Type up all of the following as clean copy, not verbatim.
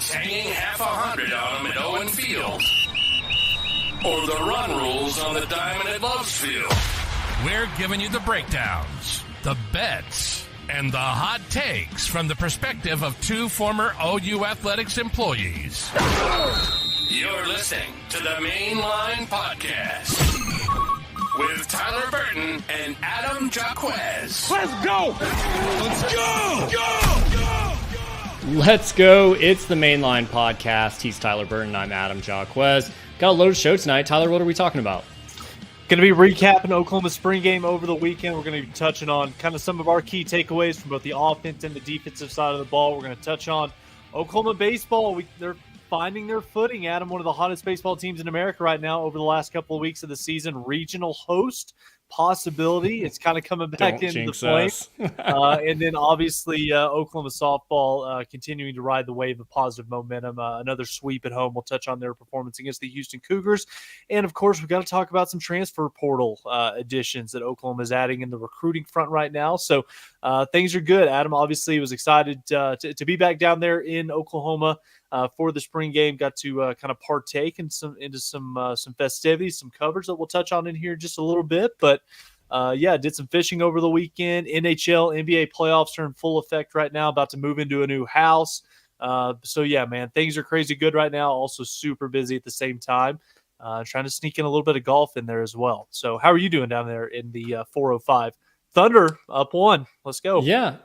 that's hanging half 100 on them at Owen Field, or the run rules on the diamond at Love's Field. We're giving you the breakdowns, the bets, and the hot takes from the perspective of two former OU Athletics employees. You're listening to the Mainline Podcast with Tyler Burton and Adam Jaquez. Let's go! Let's go! Let's go. It's the Mainline Podcast. He's Tyler Burton. I'm Adam Jaquez. Got a loaded show tonight. Tyler, what are we talking about? Going to be recapping Oklahoma spring game over the weekend. We're going to be touching on kind of some of our key takeaways from both the offense and the defensive side of the ball. We're going to touch on Oklahoma baseball. They're finding their footing, Adam, one of the hottest baseball teams in America right now over the last couple of weeks of the season. Regional host possibility. It's kind of coming back into the flames. And then obviously Oklahoma softball continuing to ride the wave of positive momentum. Another sweep at home. We'll touch on their performance against the Houston Cougars. And of course, we've got to talk about some transfer portal additions that Oklahoma is adding in the recruiting front right now. So things are good. Adam obviously was excited to be back down there in Oklahoma for the spring game. Got to kind of partake into some festivities, some coverage that we'll touch on in here just a little bit. But did some fishing over the weekend. NHL, NBA playoffs are in full effect right now, about to move into a new house. So yeah, man, things are crazy good right now. Also super busy at the same time. Trying to sneak in a little bit of golf in there as well. So how are you doing down there in the 405? Thunder up 1. Let's go. Yeah,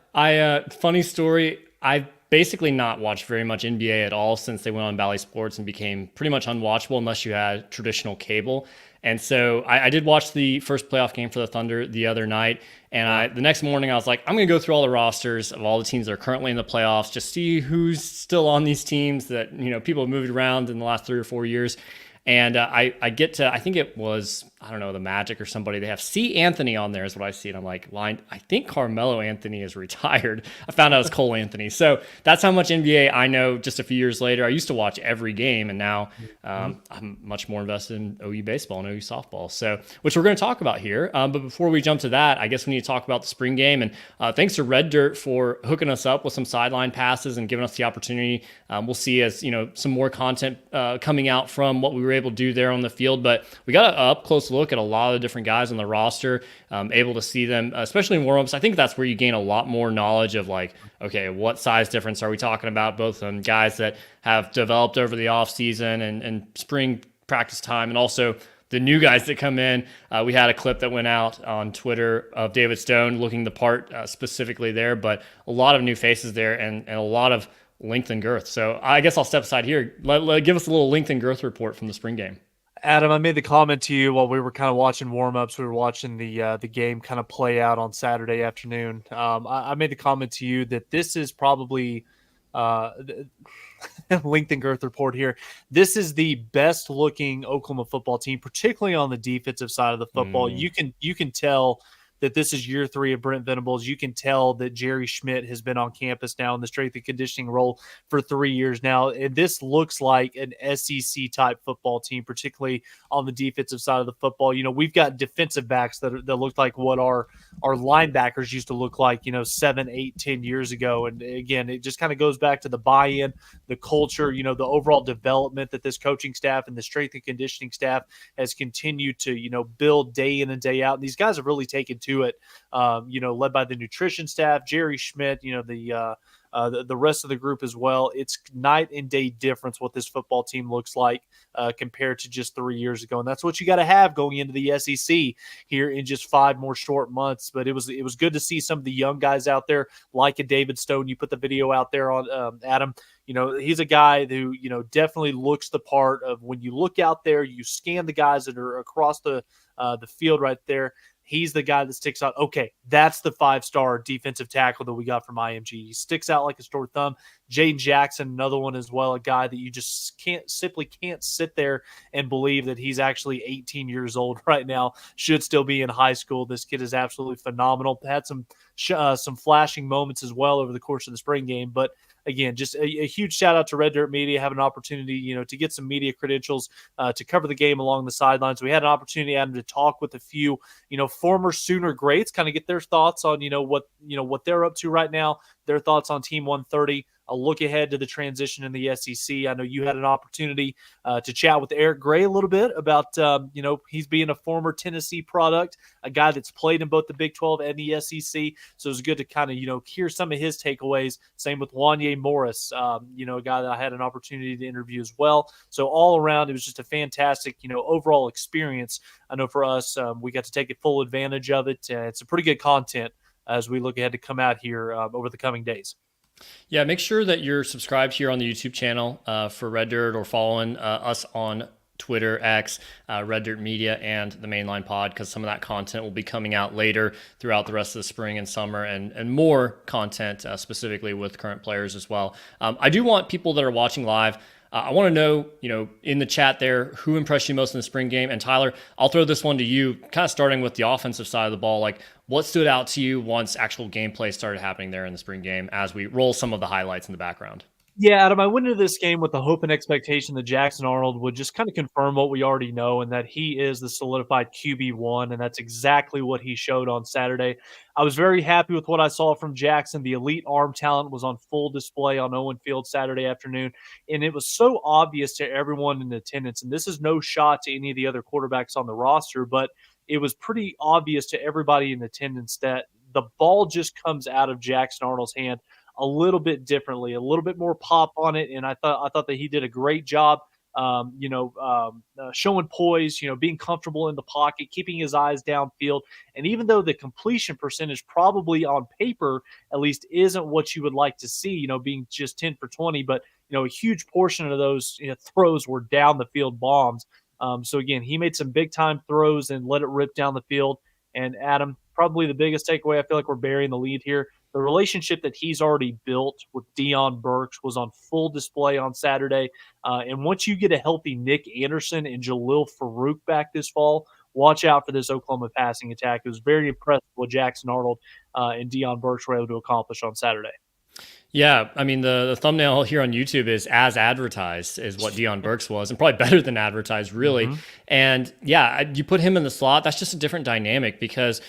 funny story. I've basically not watched very much NBA at all since they went on Bally Sports and became pretty much unwatchable unless you had traditional cable. And so I did watch the first playoff game for the Thunder the other night. And the next morning I was like, I'm going to go through all the rosters of all the teams that are currently in the playoffs, just see who's still on these teams that, you know, people have moved around in the last 3 or 4 years. And I get to, I think it was, I don't know, the Magic or somebody. They have C. Anthony on there is what I see. And I'm like, I think Carmelo Anthony is retired. I found out it's Cole Anthony. So that's how much NBA I know just a few years later. I used to watch every game, and now I'm much more invested in OU baseball and OU softball, so which we're going to talk about here. But before we jump to that, I guess we need to talk about the spring game. And thanks to Red Dirt for hooking us up with some sideline passes and giving us the opportunity. We'll see as, you know, some more content coming out from what we were able to do there on the field. But we got an up close look at a lot of different guys on the roster, able to see them, especially in warmups. I think that's where you gain a lot more knowledge of, like, okay, what size difference are we talking about, both on guys that have developed over the offseason and spring practice time, and also the new guys that come in. We had a clip that went out on Twitter of David Stone looking the part specifically there, but a lot of new faces there and a lot of length and girth. So I guess I'll step aside here. Give us a little length and girth report from the spring game. Adam, I made the comment to you while we were kind of watching warm-ups. We were watching the game kind of play out on Saturday afternoon. I made the comment to you that this is probably length and girth report here. This is the best-looking Oklahoma football team, particularly on the defensive side of the football. You can tell that this is year 3 of Brent Venables. You can tell that Jerry Schmidt has been on campus now in the strength and conditioning role for 3 years now. And this looks like an SEC type football team, particularly on the defensive side of the football. You know, we've got defensive backs that look like what our linebackers used to look like, 7, 8, 10 years ago. And again, it just kind of goes back to the buy-in, the culture, the overall development that this coaching staff and the strength and conditioning staff has continued to, build day in and day out. And these guys have really taken to it, led by the nutrition staff, Jerry Schmidt, the rest of the group as well. It's night and day difference what this football team looks like compared to just 3 years ago. And that's what you got to have going into the SEC here in just 5 more short months. But it was good to see some of the young guys out there like a David Stone. You put the video out there on Adam. He's a guy who, definitely looks the part of when you look out there, you scan the guys that are across the field right there. He's the guy that sticks out. Okay, that's the 5-star defensive tackle that we got from IMG. He sticks out like a sore thumb. Jaden Jackson, another one as well, a guy that you just can't sit there and believe that he's actually 18 years old right now, should still be in high school. This kid is absolutely phenomenal. Had some flashing moments as well over the course of the spring game, but again, just a huge shout out to Red Dirt Media, having an opportunity, to get some media credentials to cover the game along the sidelines. We had an opportunity, Adam, to talk with a few, former Sooner greats, kind of get their thoughts on, what they're up to right now. their thoughts on Team 130, a look ahead to the transition in the SEC. I know you had an opportunity to chat with Eric Gray a little bit about, he's being a former Tennessee product, a guy that's played in both the Big 12 and the SEC. So it was good to kind of, hear some of his takeaways. Same with Wanye Morris, a guy that I had an opportunity to interview as well. So all around, it was just a fantastic, overall experience. I know for us, we got to take full advantage of it. It's a pretty good content as we look ahead to come out here over the coming days. Yeah, make sure that you're subscribed here on the YouTube channel for Red Dirt, or following us on Twitter, X, Red Dirt Media, and the Mainline Pod, because some of that content will be coming out later throughout the rest of the spring and summer, and more content specifically with current players as well. I do want people that are watching live, I want to know, in the chat there, who impressed you most in the spring game. And Tyler, I'll throw this one to you, kind of starting with the offensive side of the ball. Like, what stood out to you once actual gameplay started happening there in the spring game, as we roll some of the highlights in the background? Yeah, Adam, I went into this game with the hope and expectation that Jackson Arnold would just kind of confirm what we already know, and that he is the solidified QB1, and that's exactly what he showed on Saturday. I was very happy with what I saw from Jackson. The elite arm talent was on full display on Owen Field Saturday afternoon, and it was so obvious to everyone in attendance, and this is no shot to any of the other quarterbacks on the roster, but it was pretty obvious to everybody in attendance that the ball just comes out of Jackson Arnold's hand a little bit differently, a little bit more pop on it. And I thought that he did a great job, showing poise, being comfortable in the pocket, keeping his eyes downfield. And even though the completion percentage probably on paper, at least, isn't what you would like to see, being just 10 for 20, but, a huge portion of those throws were down the field bombs. So again, he made some big time throws and let it rip down the field. And Adam, probably the biggest takeaway, I feel like we're burying the lead here. The relationship that he's already built with Deion Burks was on full display on Saturday. And once you get a healthy Nick Anderson and Jalil Farouk back this fall, watch out for this Oklahoma passing attack. It was very impressive what Jackson Arnold and Deion Burks were able to accomplish on Saturday. Yeah, I mean, the thumbnail here on YouTube is as advertised, is what Deion Burks was, and probably better than advertised, really. Mm-hmm. And yeah, you put him in the slot, that's just a different dynamic, because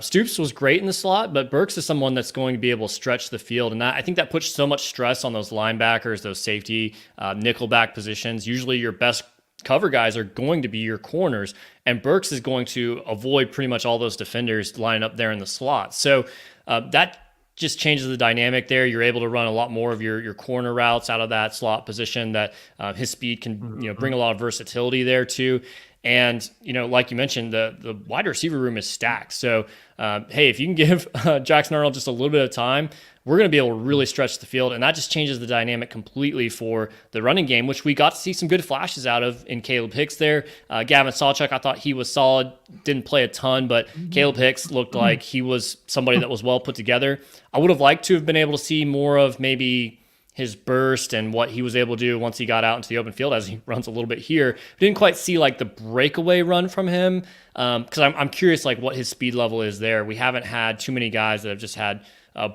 Stoops was great in the slot, but Burks is someone that's going to be able to stretch the field. And I think that puts so much stress on those linebackers, those safety, nickelback positions. Usually your best cover guys are going to be your corners, and Burks is going to avoid pretty much all those defenders lining up there in the slot. So that just changes the dynamic there. You're able to run a lot more of your corner routes out of that slot position, that his speed can bring a lot of versatility there too. And, like you mentioned, the wide receiver room is stacked. So, hey, if you can give Jackson Arnold just a little bit of time, we're going to be able to really stretch the field. And that just changes the dynamic completely for the running game, which we got to see some good flashes out of in Caleb Hicks there. Gavin Sawchuk, I thought he was solid, didn't play a ton, but Caleb Hicks looked like he was somebody that was well put together. I would have liked to have been able to see more of maybe his burst and what he was able to do once he got out into the open field, as he runs a little bit here. Didn't quite see like the breakaway run from him, because I'm curious like what his speed level is there. We haven't had too many guys that have just had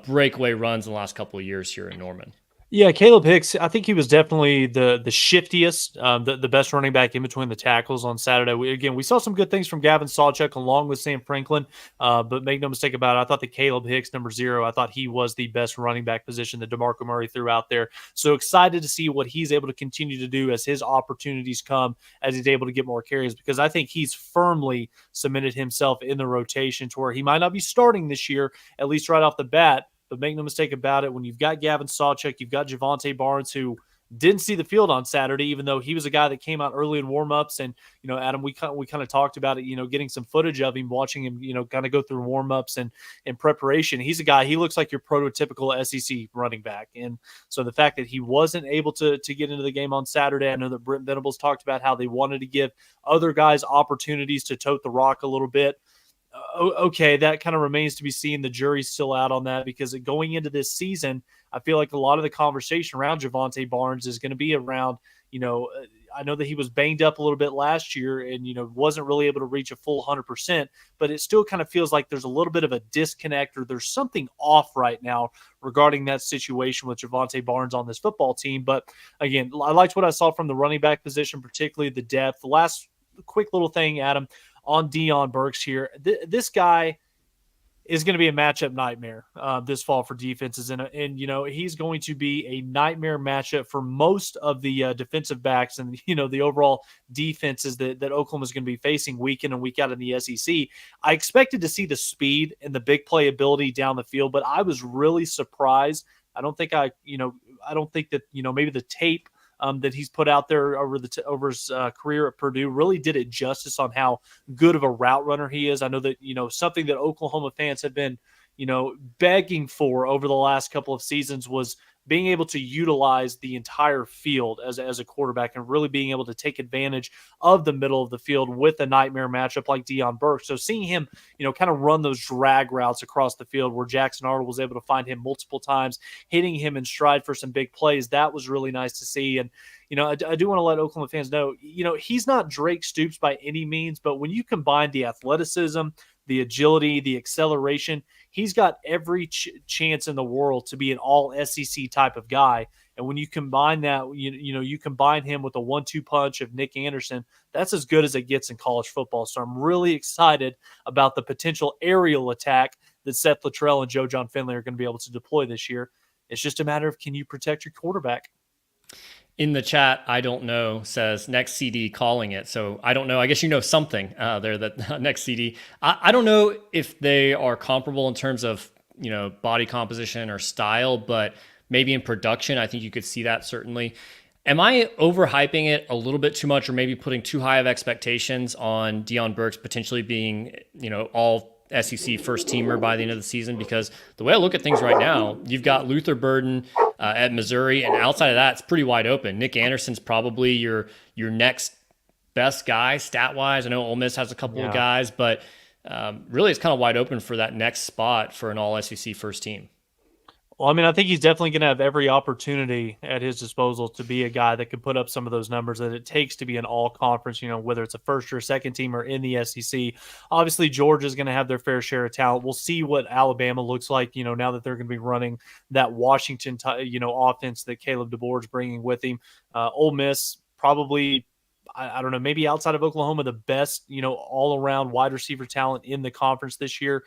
breakaway runs in the last couple of years here in Norman. Yeah, Caleb Hicks, I think he was definitely the shiftiest, the best running back in between the tackles on Saturday. We saw some good things from Gavin Sawchuk along with Sam Franklin, but make no mistake about it, I thought that Caleb Hicks, number 0, I thought he was the best running back position that DeMarco Murray threw out there. So excited to see what he's able to continue to do as his opportunities come, as he's able to get more carries, because I think he's firmly cemented himself in the rotation to where he might not be starting this year, at least right off the bat. But make no mistake about it, when you've got Gavin Sawchuk, you've got Javonte Barnes, who didn't see the field on Saturday, even though he was a guy that came out early in warmups. And, Adam, we kind of talked about it, getting some footage of him, watching him, kind of go through warmups and in preparation. He's a guy, he looks like your prototypical SEC running back. And so the fact that he wasn't able to get into the game on Saturday, I know that Brent Venables talked about how they wanted to give other guys opportunities to tote the rock a little bit. Okay, that kind of remains to be seen. The jury's still out on that, because going into this season, I feel like a lot of the conversation around Javonte Barnes is going to be around, I know that he was banged up a little bit last year and, wasn't really able to reach a full 100%, but it still kind of feels like there's a little bit of a disconnect, or there's something off right now regarding that situation with Javonte Barnes on this football team. But again, I liked what I saw from the running back position, particularly the depth. The last quick little thing, Adam, on Deion Burks here. This guy, is going to be a matchup nightmare this fall for defenses. And, you know, he's going to be a nightmare matchup for most of the defensive backs and, you know, the overall defenses that Oklahoma is going to be facing week in and week out in the SEC. I expected to see the speed and the big play ability down the field, but I was really surprised. I don't think that, you know, maybe the tape that he's put out there over his career at Purdue really did it justice on how good of a route runner he is. I know that, you know, something that Oklahoma fans have been, you know, begging for over the last couple of seasons was being able to utilize the entire field as a quarterback and really being able to take advantage of the middle of the field with a nightmare matchup like Deion Burks. So seeing him, you know, kind of run those drag routes across the field where Jackson Arnold was able to find him multiple times, hitting him in stride for some big plays, that was really nice to see. And, you know, I do want to let Oklahoma fans know, you know, he's not Drake Stoops by any means, but when you combine the athleticism, the agility, the acceleration, he's got every chance in the world to be an all SEC type of guy. And when you combine that, you combine him with the 1-2 punch of Nick Anderson, that's as good as it gets in college football. So I'm really excited about the potential aerial attack that Seth Luttrell and Joe John Finley are going to be able to deploy this year. It's just a matter of, can you protect your quarterback? In the chat, I don't know, says next CD calling it. So I don't know. I guess you know something there that next CD. I don't know if they are comparable in terms of, you know, body composition or style, but maybe in production, I think you could see that certainly. Am I overhyping it a little bit too much or maybe putting too high of expectations on Deion Burks potentially being, you know, all SEC first teamer by the end of the season? Because the way I look at things right now, you've got Luther Burden at Missouri, and outside of that, it's pretty wide open. Nick Anderson's probably your next best guy stat-wise. I know Ole Miss has a couple of guys, but really it's kind of wide open for that next spot for an all-SEC first team. Well, I mean, I think he's definitely going to have every opportunity at his disposal to be a guy that could put up some of those numbers that it takes to be an all-conference, you know, whether it's a first or second teamer in the SEC. Obviously, Georgia's going to have their fair share of talent. We'll see what Alabama looks like, you know, now that they're going to be running that Washington, you know, offense that Caleb DeBoer is bringing with him. Ole Miss probably, I don't know, maybe outside of Oklahoma, the best, you know, all-around wide receiver talent in the conference this year.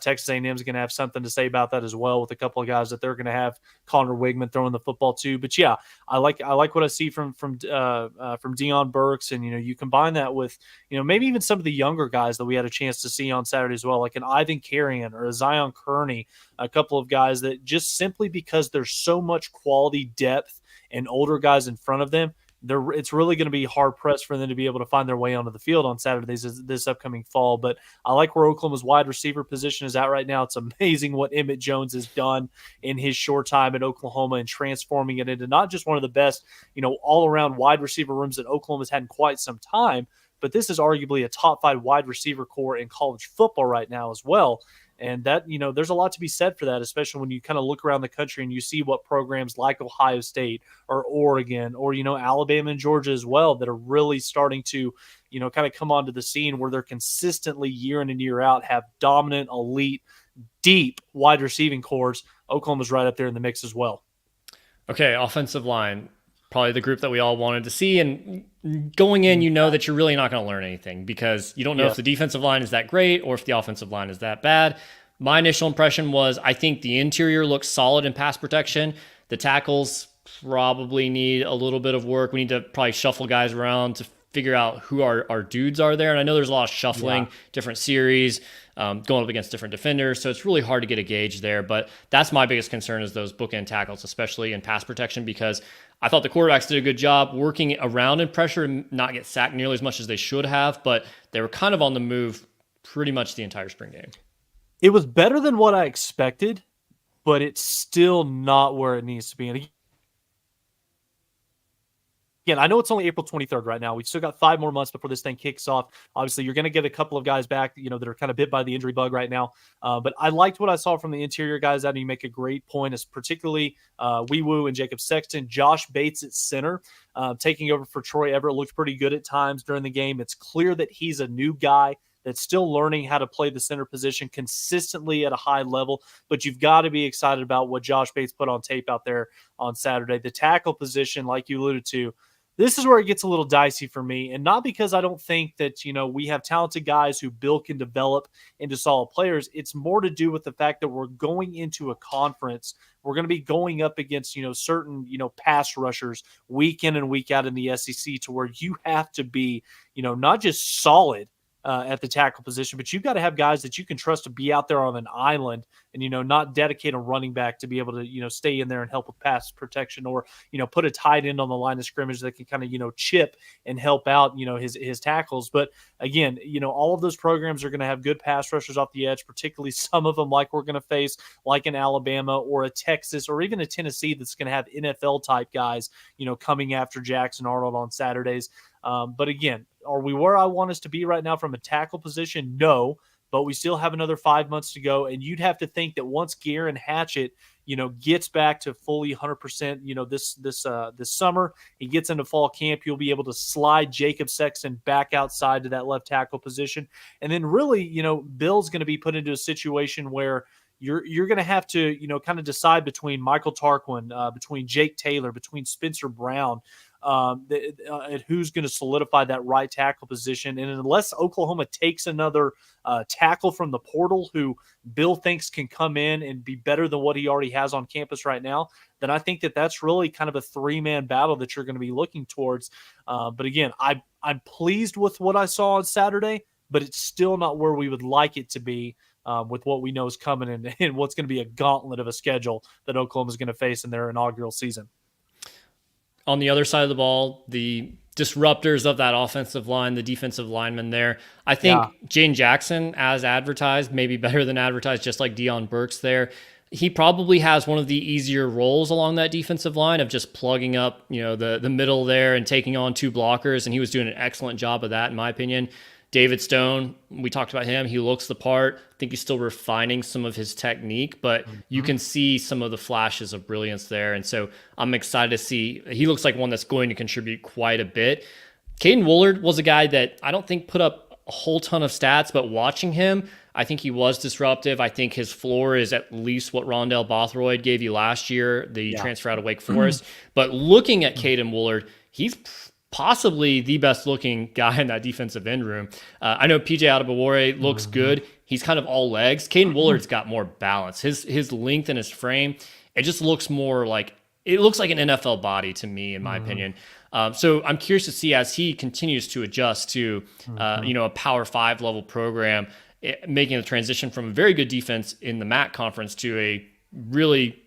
Texas A&M is going to have something to say about that as well, with a couple of guys that they're going to have Connor Wigman throwing the football too. But yeah, I like what I see from Deion Burks, and you know, you combine that with, you know, maybe even some of the younger guys that we had a chance to see on Saturday as well, like an Ivan Carrion or a Zion Kearney, a couple of guys that just simply because there's so much quality depth and older guys in front of them, it's really going to be hard pressed for them to be able to find their way onto the field on Saturdays this upcoming fall. But I like where Oklahoma's wide receiver position is at right now. It's amazing what Emmett Jones has done in his short time at Oklahoma and transforming it into not just one of the best, you know, all around wide receiver rooms that Oklahoma's had in quite some time, but this is arguably a top 5 wide receiver core in college football right now as well. And that, you know, there's a lot to be said for that, especially when you kind of look around the country and you see what programs like Ohio State or Oregon or, you know, Alabama and Georgia as well that are really starting to, you know, kind of come onto the scene where they're consistently year in and year out have dominant, elite, deep wide receiving cores. Oklahoma's right up there in the mix as well. Okay, offensive line, probably the group that we all wanted to see. And going in, you know that you're really not going to learn anything because you don't know if the defensive line is that great or if the offensive line is that bad. My initial impression was I think the interior looks solid in pass protection. The tackles probably need a little bit of work. We need to probably shuffle guys around to figure out who our dudes are there. And I know there's a lot of shuffling, different series, going up against different defenders. So it's really hard to get a gauge there. But that's my biggest concern is those bookend tackles, especially in pass protection, because I thought the quarterbacks did a good job working around in pressure and not get sacked nearly as much as they should have. But they were kind of on the move pretty much the entire spring game. It was better than what I expected, but it's still not where it needs to be. And again, I know it's only April 23rd right now. We've still got 5 more months before this thing kicks off. Obviously, you're going to get a couple of guys back, you know, that are kind of bit by the injury bug right now. But I liked what I saw from the interior guys. And you make a great point, is particularly Wee Woo and Jacob Sexton. Josh Bates at center, taking over for Troy Everett, looked pretty good at times during the game. It's clear that he's a new guy that's still learning how to play the center position consistently at a high level. But you've got to be excited about what Josh Bates put on tape out there on Saturday. The tackle position, like you alluded to, This is where it gets a little dicey for me, and not because I don't think that, we have talented guys who Bill can develop into solid players. It's more to do with the fact that we're going into a conference. We're going to be going up against, certain, pass rushers week in and week out in the SEC, to where you have to be, not just solid at the tackle position, but you've got to have guys that you can trust to be out there on an island and, not dedicate a running back to be able to, stay in there and help with pass protection, or, put a tight end on the line of scrimmage that can kind of, chip and help out, his tackles. But again, all of those programs are going to have good pass rushers off the edge, particularly some of them like we're going to face, like in Alabama or a Texas or even a Tennessee that's going to have NFL type guys, coming after Jackson Arnold on Saturdays. But again, are we where I want us to be right now from a tackle position? No, but we still have another 5 months to go. And you'd have to think that once Garen Hatchett, gets back to fully 100%, this summer, he gets into fall camp, you'll be able to slide Jacob Sexton back outside to that left tackle position. And then really, Bill's going to be put into a situation where you're going to have to, kind of decide between Michael Tarquin, between Jake Taylor, between Spencer Brown, who's going to solidify that right tackle position. And unless Oklahoma takes another tackle from the portal who Bill thinks can come in and be better than what he already has on campus right now, then I think that that's really kind of a three-man battle that you're going to be looking towards. But again, I'm pleased with what I saw on Saturday, but it's still not where we would like it to be with what we know is coming and what's going to be a gauntlet of a schedule that Oklahoma is going to face in their inaugural season. On the other side of the ball, the disruptors of that offensive line, the defensive linemen there, I think Jane Jackson, as advertised, maybe better than advertised, just like Deion Burks there. He probably has one of the easier roles along that defensive line of just plugging up, the middle there and taking on two blockers, and he was doing an excellent job of that, in my opinion. David Stone, we talked about him. He looks the part. I think he's still refining some of his technique, but you can see some of the flashes of brilliance there. And so I'm excited to see. He looks like one that's going to contribute quite a bit. Caden Woolard was a guy that I don't think put up a whole ton of stats, but watching him, I think he was disruptive. I think his floor is at least what Rondell Bothroyd gave you last year, the transfer out of Wake Forest. But looking at Caden Woolard, he's possibly the best looking guy in that defensive end room. I know PJ Adebawore looks good. He's kind of all legs. Caden Woolard's got more balance. His length and his frame, it just looks more like, it looks like an NFL body to me, in my opinion. So I'm curious to see as he continues to adjust to, a Power 5 level program, making the transition from a very good defense in the MAC conference to a really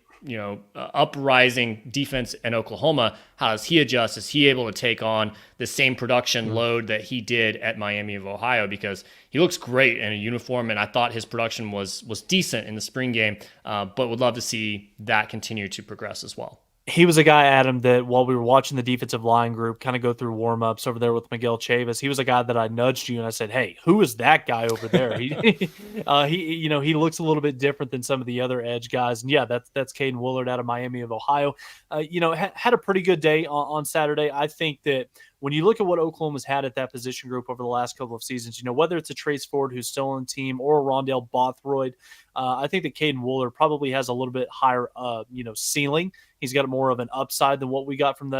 uprising defense in Oklahoma. How does he adjust? Is he able to take on the same production load that he did at Miami of Ohio? Because he looks great in a uniform, and I thought his production was decent in the spring game, but would love to see that continue to progress as well. He was a guy, Adam, that while we were watching the defensive line group kind of go through warm-ups over there with Miguel Chavis, he was a guy that I nudged you and I said, hey, who is that guy over there? He looks a little bit different than some of the other edge guys. And yeah, that's Caden Woolard out of Miami of Ohio. Had a pretty good day on Saturday. I think that when you look at what Oklahoma's had at that position group over the last couple of seasons, whether it's a Trace Ford who's still on the team or a Rondell Bothroyd, I think that Caden Woolard probably has a little bit higher, ceiling. He's got more of an upside than what we got from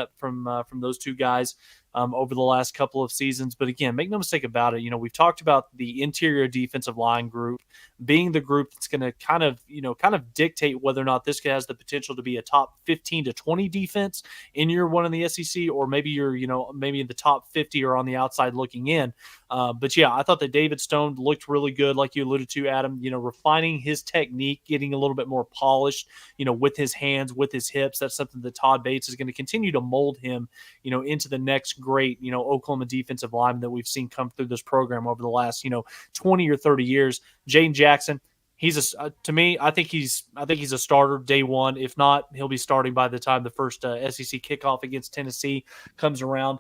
those two guys over the last couple of seasons. But again, make no mistake about it. We've talked about the interior defensive line group being the group that's going to kind of dictate whether or not this guy has the potential to be a top 15 to 20 defense in year one in the SEC, or maybe you're, maybe in the top 50 or on the outside looking in. But yeah, I thought that David Stone looked really good, like you alluded to, Adam, refining his technique, getting a little bit more polished, with his hands, with his hips. That's something that Todd Bates is going to continue to mold him, into the next great, Oklahoma defensive lineman that we've seen come through this program over the last, 20 or 30 years. Jane Jackson, to me, I think he's a starter day one. If not, he'll be starting by the time the first SEC kickoff against Tennessee comes around.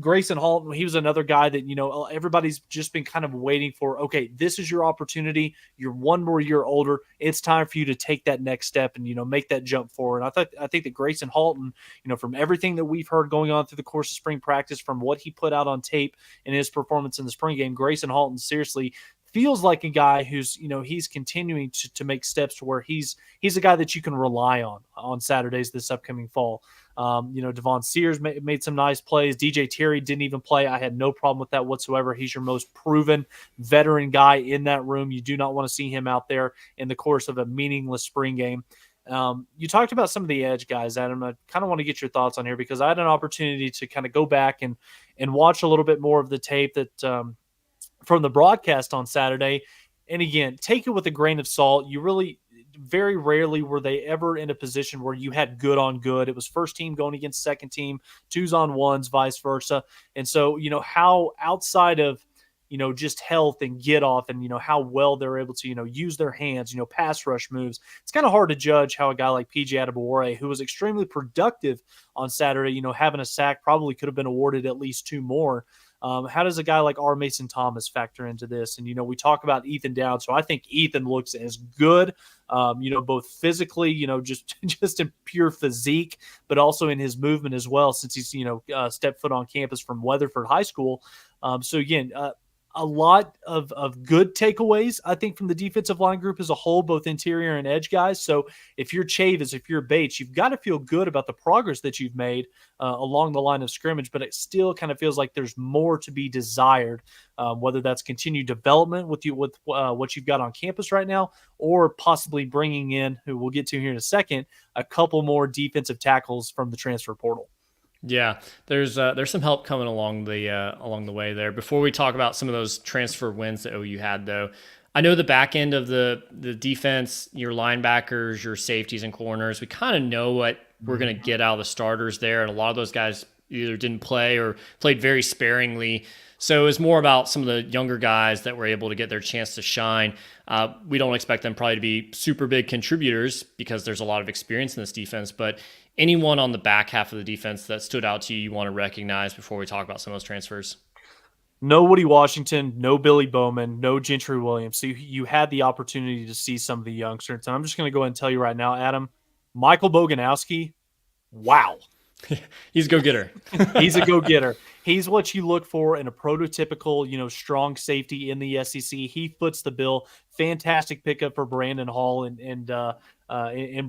Grayson Halton, he was another guy that, everybody's just been kind of waiting for. Okay, this is your opportunity. You're one more year older. It's time for you to take that next step and, make that jump forward. I think that Grayson Halton, from everything that we've heard going on through the course of spring practice, from what he put out on tape in his performance in the spring game, Grayson Halton seriously feels like a guy who's, he's continuing to make steps to where he's a guy that you can rely on Saturdays this upcoming fall. Devon Sears made some nice plays. DJ Terry didn't even play. I had no problem with that whatsoever. He's your most proven veteran guy in that room. You do not want to see him out there in the course of a meaningless spring game. You talked about some of the edge guys, Adam. I kind of want to get your thoughts on here because I had an opportunity to kind of go back and watch a little bit more of the tape that from the broadcast on Saturday. And again, take it with a grain of salt. You really very rarely were they ever in a position where you had good on good. It was first team going against second team, 2s on 1s, vice versa. And so, how outside of, just health and get off and, how well they're able to, use their hands, pass rush moves. It's kind of hard to judge how a guy like PJ Adebawore, who was extremely productive on Saturday, having a sack, probably could have been awarded at least 2 more. How does a guy like R. Mason Thomas factor into this? And, we talk about Ethan Dowd. So I think Ethan looks as good, both physically, just in pure physique, but also in his movement as well, since he's, stepped foot on campus from Weatherford High School. So again, a lot of good takeaways, I think, from the defensive line group as a whole, both interior and edge guys. So if you're Chavis, if you're Bates, you've got to feel good about the progress that you've made along the line of scrimmage, but it still kind of feels like there's more to be desired, whether that's continued development with what you've got on campus right now, or possibly bringing in, who we'll get to here in a second, a couple more defensive tackles from the transfer portal. Yeah, there's some help coming along the way there. Before we talk about some of those transfer wins that OU had, though, I know the back end of the defense, your linebackers, your safeties and corners, we kind of know what we're going to get out of the starters there, and a lot of those guys either didn't play or played very sparingly. So it's more about some of the younger guys that were able to get their chance to shine. We don't expect them probably to be super big contributors because there's a lot of experience in this defense, but anyone on the back half of the defense that stood out to you want to recognize before we talk about some of those transfers? No Woody Washington, no Billy Bowman, no Gentry Williams. So you had the opportunity to see some of the youngsters. And I'm just going to go ahead and tell you right now, Adam, Michael Boganowski, wow. He's a go-getter. He's a go-getter. He's what you look for in a prototypical, strong safety in the SEC. He foots the bill. Fantastic pickup for Brandon Hall and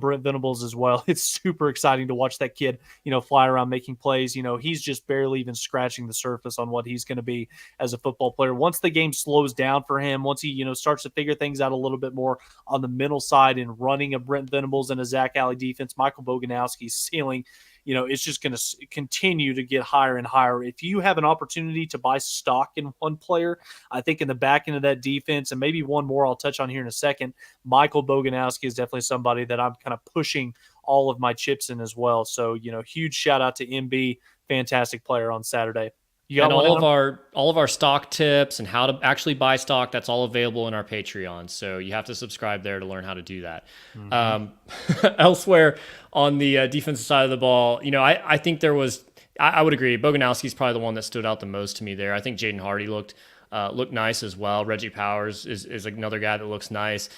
Brent Venables as well. It's super exciting to watch that kid, fly around making plays. He's just barely even scratching the surface on what he's going to be as a football player. Once the game slows down for him, once he, starts to figure things out a little bit more on the mental side and running a Brent Venables and a Zach Alley defense, Michael Boganowski's ceiling, it's just going to continue to get higher and higher. If you have an opportunity to buy stock in one player, I think in the back end of that defense, and maybe one more I'll touch on here in a second, Michael Boganowski is definitely somebody that I'm kind of pushing all of my chips in as well. So, huge shout out to MB, fantastic player on Saturday. And all of our stock tips and how to actually buy stock, that's all available in our Patreon. So you have to subscribe there to learn how to do that. Mm-hmm. Elsewhere on the defensive side of the ball, I think there was, I would agree, Boganowski's probably the one that stood out the most to me there. I think Jaden Hardy looked nice as well. Reggie Powers is another guy that looks nice.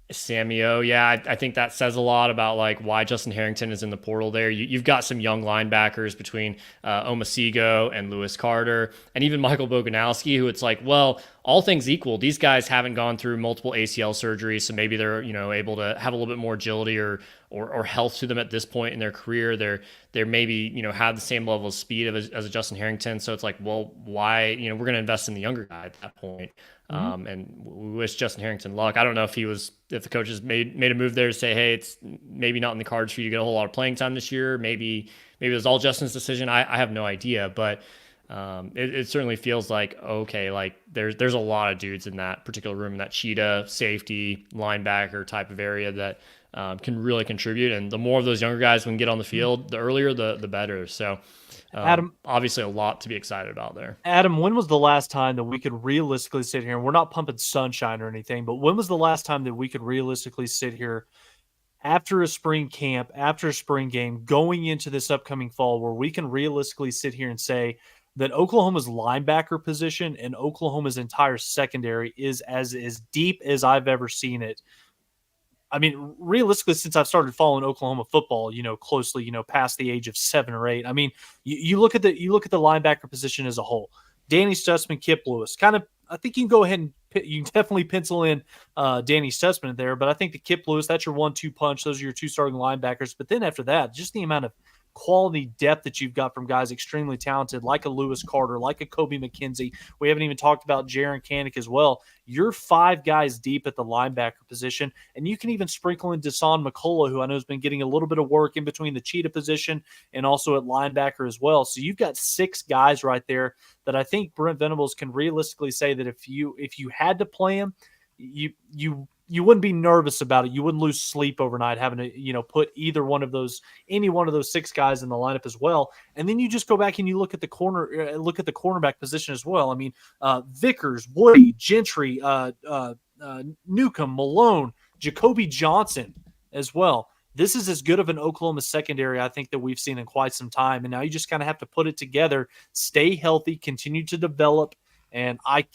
Sammy O, yeah, I think that says a lot about like why Justin Harrington is in the portal there. You've got some young linebackers between Omasigo and Lewis Carter, and even Michael Boganowski, who it's like, well, all things equal, these guys haven't gone through multiple ACL surgeries, so maybe they're able to have a little bit more agility or health to them at this point in their career. They're maybe have the same level of speed as a Justin Harrington. So it's like, well, why we're going to invest in the younger guy at that point. Mm-hmm. And we wish Justin Harrington luck. I don't know if the coaches made a move there to say, hey, it's maybe not in the cards for you to get a whole lot of playing time this year. Maybe it was all Justin's decision. I have no idea, but it certainly feels like, okay, like there's a lot of dudes in that particular room, in that cheetah, safety, linebacker type of area that can really contribute. And the more of those younger guys we can get on the field, the earlier, the better. So Adam, obviously a lot to be excited about there. Adam, when was the last time that we could realistically sit here, and we're not pumping sunshine or anything, but when was the last time that we could realistically sit here after a spring camp, after a spring game, going into this upcoming fall, where we can realistically sit here and say that Oklahoma's linebacker position and Oklahoma's entire secondary is as deep as I've ever seen it? I mean, realistically, since I've started following Oklahoma football, closely, past the age of 7 or 8. I mean, you look at the linebacker position as a whole. Danny Stutzman, Kip Lewis, kind of I think you can go ahead and you can definitely pencil in Danny Stutzman there, but I think the Kip Lewis, that's your 1-2 punch. Those are your two starting linebackers. But then after that, just the amount of quality depth that you've got from guys extremely talented, like a Lewis Carter, like a Kobe McKenzie. We haven't even talked about Jaron Kanik as well. You're 5 guys deep at the linebacker position, and you can even sprinkle in Desan McCullough, who I know has been getting a little bit of work in between the cheetah position and also at linebacker as well. So you've got 6 guys right there that I think Brent Venables can realistically say that if you had to play him, you wouldn't be nervous about it. You wouldn't lose sleep overnight having to, put any one of those 6 guys in the lineup as well. And then you just go back and you look at the cornerback position as well. I mean, Vickers, Woody, Gentry, Newcomb, Malone, Jacoby Johnson as well. This is as good of an Oklahoma secondary, I think, that we've seen in quite some time. And now you just kind of have to put it together, stay healthy, continue to develop. And I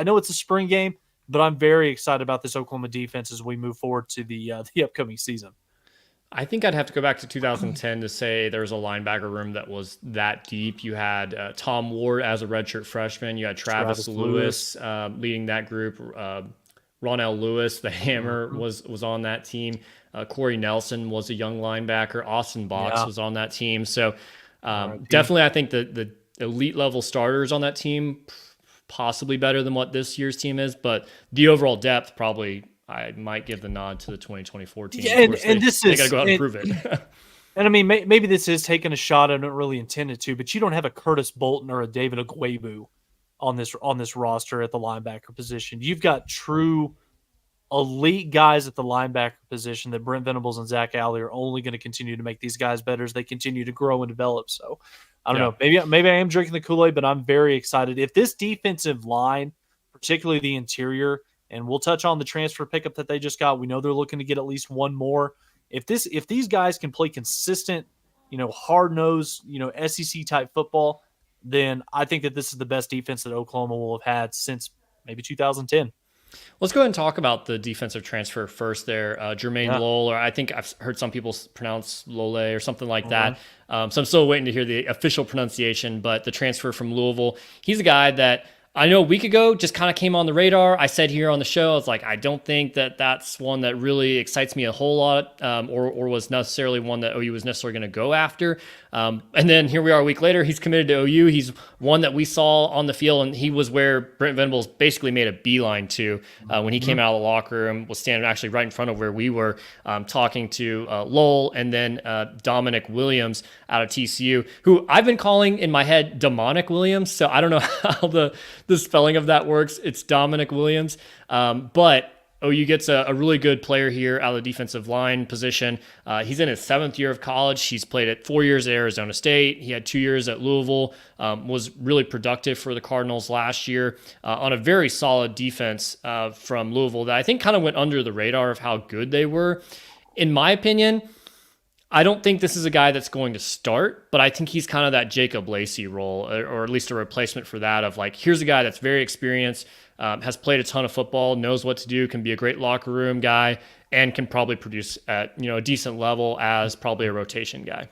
know it's a spring game, but I'm very excited about this Oklahoma defense as we move forward to the upcoming season. I think I'd have to go back to 2010 to say there was a linebacker room that was that deep. You had Tom Ward as a redshirt freshman. You had Travis Lewis leading that group. Ronell Lewis, the Hammer, was on that team. Corey Nelson was a young linebacker. Austin Box was on that team. So definitely I think the elite level starters on that team, possibly better than what this year's team is, but the overall depth, probably I might give the nod to the 2024 team. Yeah, they got to go out and prove it. And I mean, maybe this is taking a shot I don't really intended to, but you don't have a Curtis Bolton or a David Agwebu on this roster at the linebacker position. You've got true elite guys at the linebacker position that Brent Venables and Zach Alley are only going to continue to make these guys better as they continue to grow and develop. So I don't know. Maybe I am drinking the Kool-Aid, but I'm very excited. If this defensive line, particularly the interior, and we'll touch on the transfer pickup that they just got. We know they're looking to get at least one more. If these guys can play consistent, hard-nosed, SEC type football, then I think that this is the best defense that Oklahoma will have had since maybe 2010. Let's go ahead and talk about the defensive transfer first there. Jermaine Lowell, or I think I've heard some people pronounce Lole or something like that. So I'm still waiting to hear the official pronunciation, but the transfer from Louisville, he's a guy that I know a week ago just kind of came on the radar. I said here on the show, I was like, I don't think that's one that really excites me a whole lot, or was necessarily one that OU was necessarily going to go after. And then here we are a week later, he's committed to OU. He's one that we saw on the field, and he was where Brent Venables basically made a beeline to when he came out of the locker room, was standing actually right in front of where we were talking to Lowell, and then Dominic Williams out of TCU, who I've been calling in my head Demonic Williams. So I don't know how the spelling of that works. It's Dominic Williams. But OU gets a really good player here out of the defensive line position. He's in his 7th year of college. He's played at 4 years at Arizona State. He had 2 years at Louisville, was really productive for the Cardinals last year on a very solid defense from Louisville that I think kind of went under the radar of how good they were. In my opinion, I don't think this is a guy that's going to start, but I think he's kind of that Jacob Lacey role, or at least a replacement for that of like, here's a guy that's very experienced, has played a ton of football, knows what to do, can be a great locker room guy, and can probably produce at a decent level as probably a rotation guy.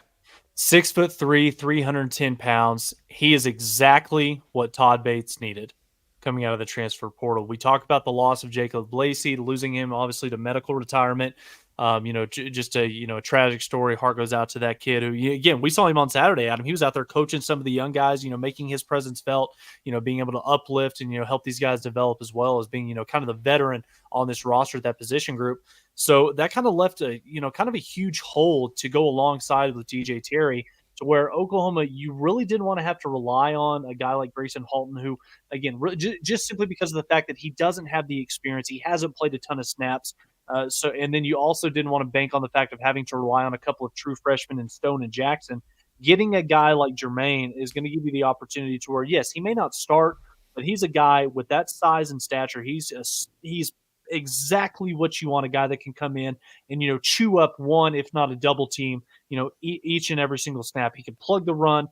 6'3", 310 pounds. He is exactly what Todd Bates needed coming out of the transfer portal. We talk about the loss of Jacob Lacey, losing him obviously to medical retirement. Just a tragic story. Heart goes out to that kid who, again, we saw him on Saturday, Adam. He was out there coaching some of the young guys, making his presence felt, being able to uplift and, help these guys develop, as well as being, kind of the veteran on this roster, that position group. So that kind of left a huge hole to go alongside with DJ Terry, to where Oklahoma, you really didn't want to have to rely on a guy like Grayson Halton, who, again, just simply because of the fact that he doesn't have the experience. He hasn't played a ton of snaps. And then you also didn't want to bank on the fact of having to rely on a couple of true freshmen in Stone and Jackson. Getting a guy like Jermaine is going to give you the opportunity to where, yes, he may not start, but he's a guy with that size and stature. He's exactly what you want, a guy that can come in and, chew up one, if not a double team, each and every single snap. He can plug the run,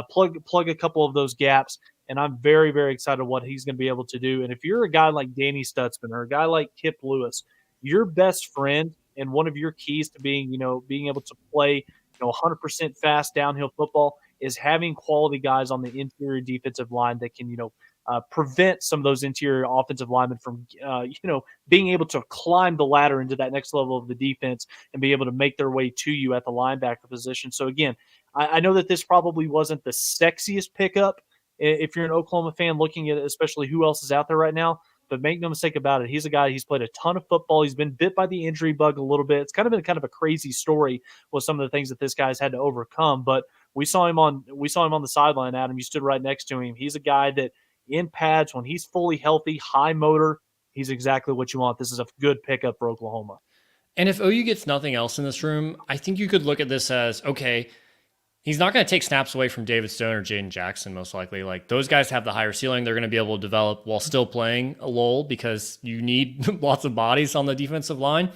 plug a couple of those gaps. And I'm very, very excited what he's going to be able to do. And if you're a guy like Danny Stutzman or a guy like Kip Lewis, your best friend and one of your keys to being able to play, 100% fast downhill football is having quality guys on the interior defensive line that can, prevent some of those interior offensive linemen from, being able to climb the ladder into that next level of the defense and be able to make their way to you at the linebacker position. So again, I know that this probably wasn't the sexiest pickup if you're an Oklahoma fan looking at especially who else is out there right now. But make no mistake about it, he's a guy, he's played a ton of football. He's been bit by the injury bug a little bit. It's kind of been a crazy story with some of the things that this guy's had to overcome. But we saw him on the sideline, Adam. You stood right next to him. He's a guy that in pads, when he's fully healthy, high motor, he's exactly what you want. This is a good pickup for Oklahoma. And if OU gets nothing else in this room, I think you could look at this as, okay, he's not going to take snaps away from David Stone or Jaden Jackson, most likely. Like, those guys have the higher ceiling. They're going to be able to develop while still playing a lull because you need lots of bodies on the defensive line.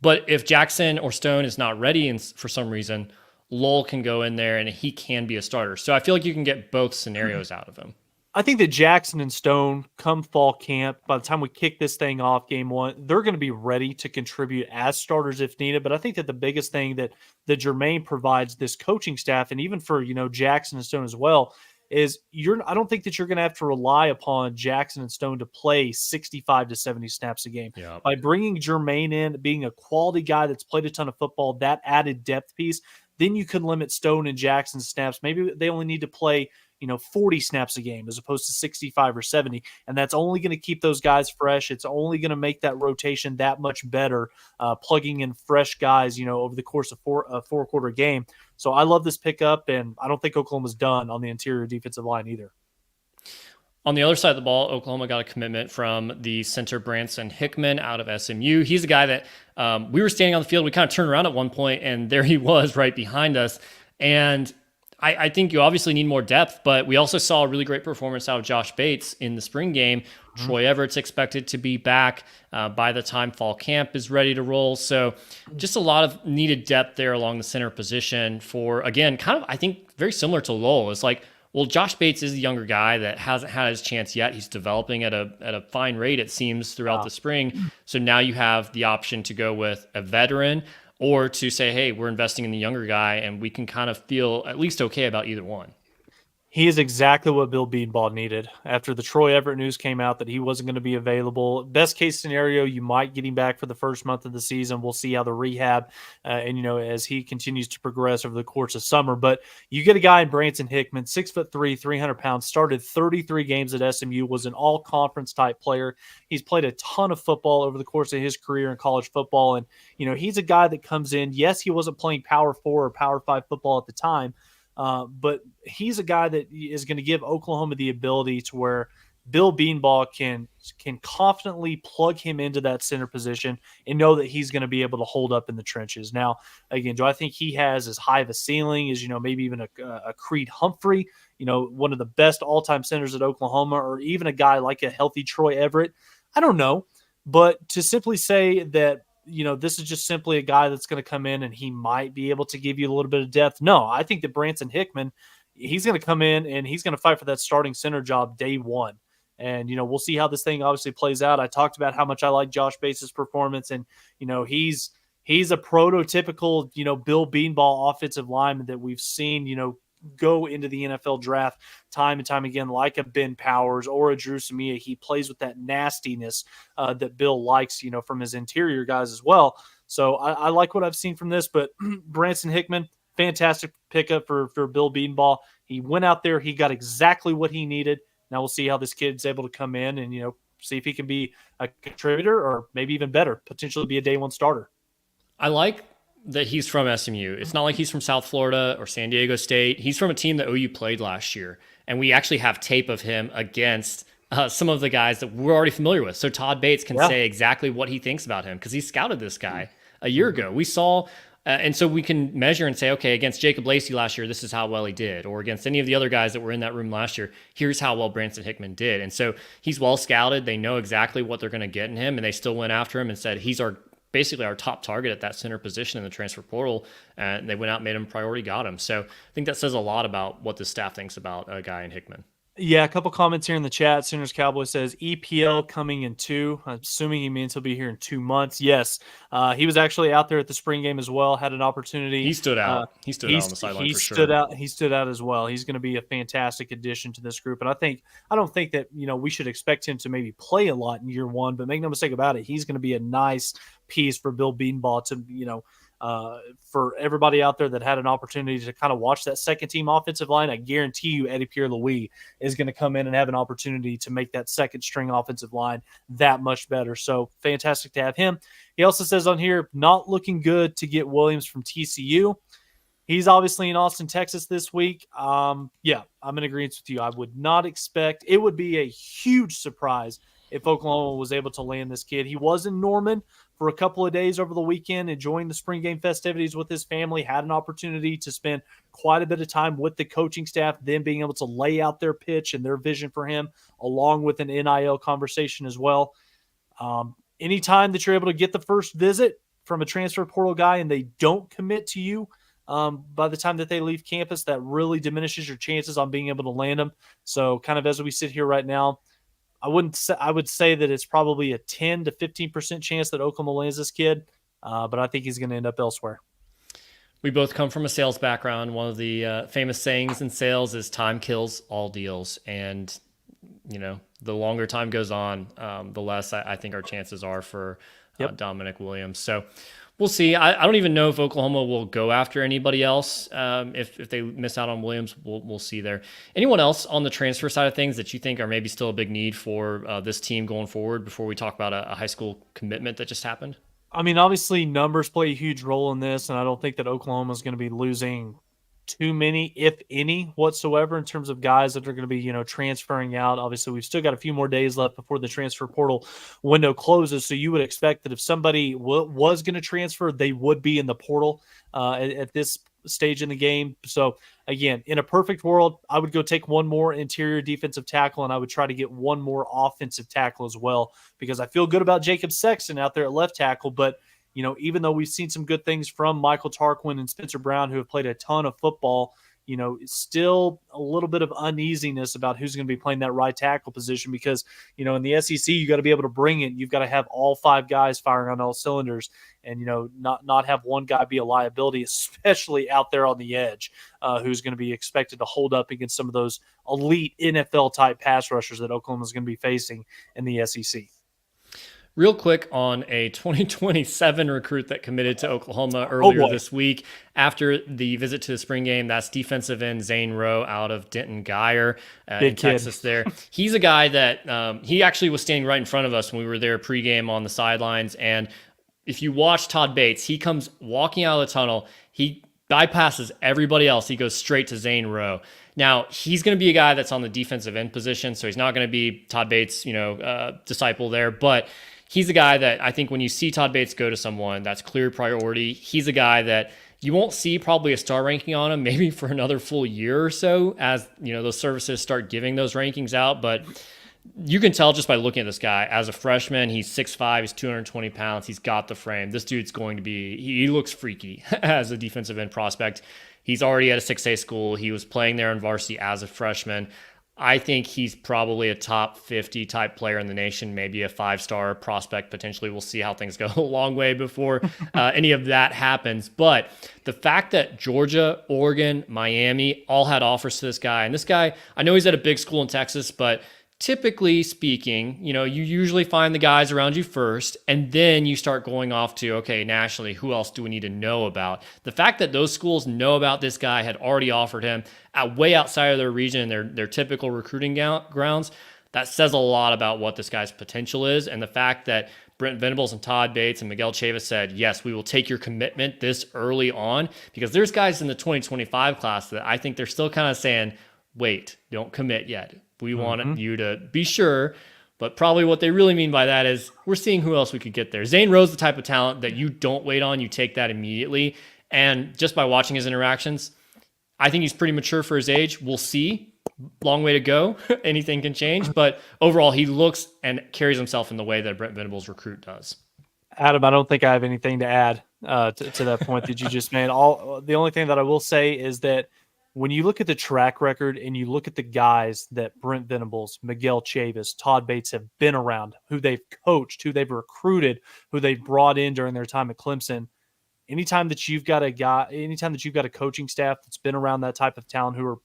But if Jackson or Stone is not ready and for some reason, Lowell can go in there and he can be a starter. So I feel like you can get both scenarios out of him. I think that Jackson and Stone, come fall camp, by the time we kick this thing off game one, they're going to be ready to contribute as starters if needed. But I think that the biggest thing that Jermaine provides this coaching staff, and even for Jackson and Stone as well, is I don't think that you're going to have to rely upon Jackson and Stone to play 65 to 70 snaps a game. Yep. By bringing Jermaine in, being a quality guy that's played a ton of football, that added depth piece, then you can limit Stone and Jackson's snaps. Maybe they only need to play 40 snaps a game as opposed to 65 or 70. And that's only going to keep those guys fresh. It's only going to make that rotation that much better, plugging in fresh guys, over the course of a four-quarter game. So I love this pickup, and I don't think Oklahoma's done on the interior defensive line either. On the other side of the ball, Oklahoma got a commitment from the center Branson Hickman out of SMU. He's a guy that we were standing on the field. We kind of turned around at one point, and there he was right behind us. And I think you obviously need more depth, but we also saw a really great performance out of Josh Bates in the spring game. Mm-hmm. Troy Everett's expected to be back by the time fall camp is ready to roll. So just a lot of needed depth there along the center position for, again, kind of, I think, very similar to Lowell. It's like, well, Josh Bates is the younger guy that hasn't had his chance yet. He's developing at a fine rate, it seems, throughout the spring. So now you have the option to go with a veteran or to say, hey, we're investing in the younger guy, and we can kind of feel at least okay about either one. He is exactly what Bill Beanball needed. After the Troy Everett news came out that he wasn't going to be available, best case scenario, you might get him back for the first month of the season. We'll see how the rehab as he continues to progress over the course of summer. But you get a guy in Branson Hickman, 6'3", 300 pounds, started 33 games at SMU, was an all-conference type player. He's played a ton of football over the course of his career in college football. And, he's a guy that comes in. Yes, he wasn't playing Power 4 or Power 5 football at the time, but he's a guy that is going to give Oklahoma the ability to where Bill Beanball can confidently plug him into that center position and know that he's going to be able to hold up in the trenches. Now, again, do I think he has as high of a ceiling as, maybe even a Creed Humphrey, one of the best all-time centers at Oklahoma, or even a guy like a healthy Troy Everett? I don't know. But to simply say that, this is just simply a guy that's going to come in and he might be able to give you a little bit of depth. No, I think that Branson Hickman, he's going to come in and he's going to fight for that starting center job day one. And, we'll see how this thing obviously plays out. I talked about how much I like Josh Bates' performance, and, he's a prototypical, Bill Beanball offensive lineman that we've seen, go into the NFL draft time and time again, like a Ben Powers or a Drew Samia. He plays with that nastiness that Bill likes, from his interior guys as well. So I like what I've seen from this, but Branson Hickman, fantastic pickup for Bill Beanball. He went out there, he got exactly what he needed. Now we'll see how this kid's able to come in and, see if he can be a contributor or maybe even better, potentially be a day one starter. I like that he's from SMU. It's not like he's from South Florida or San Diego State. He's from a team that OU played last year. And we actually have tape of him against some of the guys that we're already familiar with. So Todd Bates can say exactly what he thinks about him because he scouted this guy a year ago. We saw, and so we can measure and say, okay, against Jacob Lacey last year, this is how well he did. Or against any of the other guys that were in that room last year, here's how well Branson Hickman did. And so he's well scouted. They know exactly what they're going to get in him. And they still went after him and said, he's basically our top target at that center position in the transfer portal, and they went out and made him priority, got him. So I think that says a lot about what the staff thinks about a guy in Hickman. Yeah, a couple comments here in the chat. Sooners Cowboy says EPL coming in 2. I'm assuming he means he'll be here in 2 months. Yes, he was actually out there at the spring game as well. Had an opportunity. He stood out. He stood out on the sideline he for stood sure. out. He stood out as well. He's going to be a fantastic addition to this group. And I don't think that we should expect him to maybe play a lot in year 1. But make no mistake about it, he's going to be a nice piece for Bill Beanball to for everybody out there that had an opportunity to kind of watch that second team offensive line. I guarantee you Eddie Pierre-Louis is going to come in and have an opportunity to make that second string offensive line that much better. So fantastic to have him. He also says on here, not looking good to get Williams from TCU. He's obviously in Austin, Texas this week. Yeah, I'm in agreement with you. I would not expect – it would be a huge surprise if Oklahoma was able to land this kid. He was in Norman for a couple of days over the weekend, enjoying the spring game festivities with his family, had an opportunity to spend quite a bit of time with the coaching staff, then being able to lay out their pitch and their vision for him, along with an NIL conversation as well. Anytime that you're able to get the first visit from a transfer portal guy and they don't commit to you by the time that they leave campus, that really diminishes your chances on being able to land them. So kind of as we sit here right now, I would say that it's probably a 10 to 15% chance that Oklahoma lands this kid, but I think he's going to end up elsewhere. We both come from a sales background. One of the famous sayings in sales is time kills all deals. And, the longer time goes on, the less I think our chances are for Dominic Williams. So we'll see. I don't even know if Oklahoma will go after anybody else. If they miss out on Williams, we'll see there. Anyone else on the transfer side of things that you think are maybe still a big need for this team going forward before we talk about a high school commitment that just happened? I mean, obviously numbers play a huge role in this, and I don't think that Oklahoma is going to be losing too many, if any, whatsoever, in terms of guys that are going to be, transferring out. Obviously, we've still got a few more days left before the transfer portal window closes. So you would expect that if somebody was going to transfer, they would be in the portal at this stage in the game. So again, in a perfect world, I would go take one more interior defensive tackle, and I would try to get one more offensive tackle as well, because I feel good about Jacob Sexton out there at left tackle. But even though we've seen some good things from Michael Tarquin and Spencer Brown, who have played a ton of football, still a little bit of uneasiness about who's going to be playing that right tackle position, because, in the SEC, you got to be able to bring it. You've got to have all 5 guys firing on all cylinders, and, not have one guy be a liability, especially out there on the edge, who's going to be expected to hold up against some of those elite NFL type pass rushers that Oklahoma is going to be facing in the SEC. Real quick on a 2027 recruit that committed to Oklahoma earlier this week after the visit to the spring game. That's defensive end Zane Rowe out of Denton Guyer in Texas there. He's a guy that he actually was standing right in front of us when we were there pregame on the sidelines. And if you watch Todd Bates, he comes walking out of the tunnel. He bypasses everybody else. He goes straight to Zane Rowe. Now, he's going to be a guy that's on the defensive end position, so he's not going to be Todd Bates' disciple there. But he's a guy that I think when you see Todd Bates go to someone, that's clear priority. He's a guy that you won't see probably a star ranking on him maybe for another full year or so as those services start giving those rankings out. But you can tell just by looking at this guy. As a freshman, he's 6'5", he's 220 pounds, he's got the frame. This dude's going to be, he looks freaky as a defensive end prospect. He's already at a 6A school. He was playing there in varsity as a freshman. I think he's probably a top 50 type player in the nation, maybe a 5-star prospect potentially. We'll see how things go a long way before any of that happens. But the fact that Georgia, Oregon, Miami all had offers to this guy, and this guy, I know he's at a big school in Texas, but typically speaking, you usually find the guys around you first, and then you start going off to, okay, nationally, who else do we need to know about? The fact that those schools know about this guy, had already offered him way outside of their region, their typical recruiting grounds, that says a lot about what this guy's potential is. And the fact that Brent Venables and Todd Bates and Miguel Chavis said, yes, we will take your commitment this early on, because there's guys in the 2025 class that I think they're still kind of saying, wait, don't commit yet. We want you to be sure, but probably what they really mean by that is we're seeing who else we could get there. Zane Rowe's the type of talent that you don't wait on, you take that immediately. And just by watching his interactions, I think he's pretty mature for his age. We'll see. Long way to go. Anything can change. But overall, he looks and carries himself in the way that Brent Venables' recruit does. Adam, I don't think I have anything to add to that point that you just made. The only thing that I will say is that when you look at the track record and you look at the guys that Brent Venables, Miguel Chavis, Todd Bates have been around, who they've coached, who they've recruited, who they've brought in during their time at Clemson, anytime that you've got a coaching staff that's been around that type of talent, who are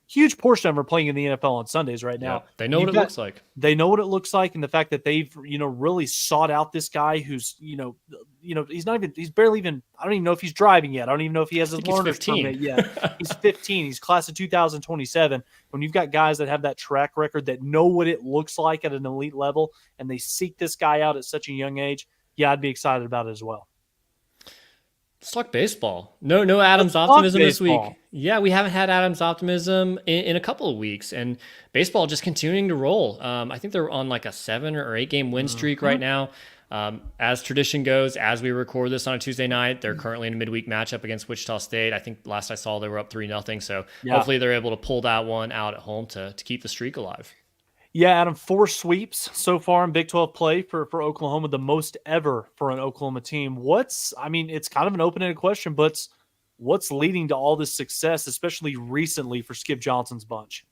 huge portion of them are playing in the NFL on Sundays right now. Yeah, they know what it looks like. They know what it looks like, and the fact that they've really sought out this guy who's he's barely even, I don't even know if he's driving yet. I don't even know if he has his learner's permit yet. He's 15. He's class of 2027. When you've got guys that have that track record, that know what it looks like at an elite level, and they seek this guy out at such a young age, yeah, I'd be excited about it as well. Let's talk baseball. No Adams optimism this week. Yeah, we haven't had Adams optimism in a couple of weeks, and baseball just continuing to roll. I think they're on like a 7 or 8 game win streak right now. As tradition goes, as we record this on a Tuesday night, they're currently in a midweek matchup against Wichita State. I think last I saw they were up 3-0, so hopefully they're able to pull that one out at home to keep the streak alive. Yeah, Adam, 4 sweeps so far in Big 12 play for Oklahoma, the most ever for an Oklahoma team. It's kind of an open-ended question, but what's leading to all this success, especially recently for Skip Johnson's bunch?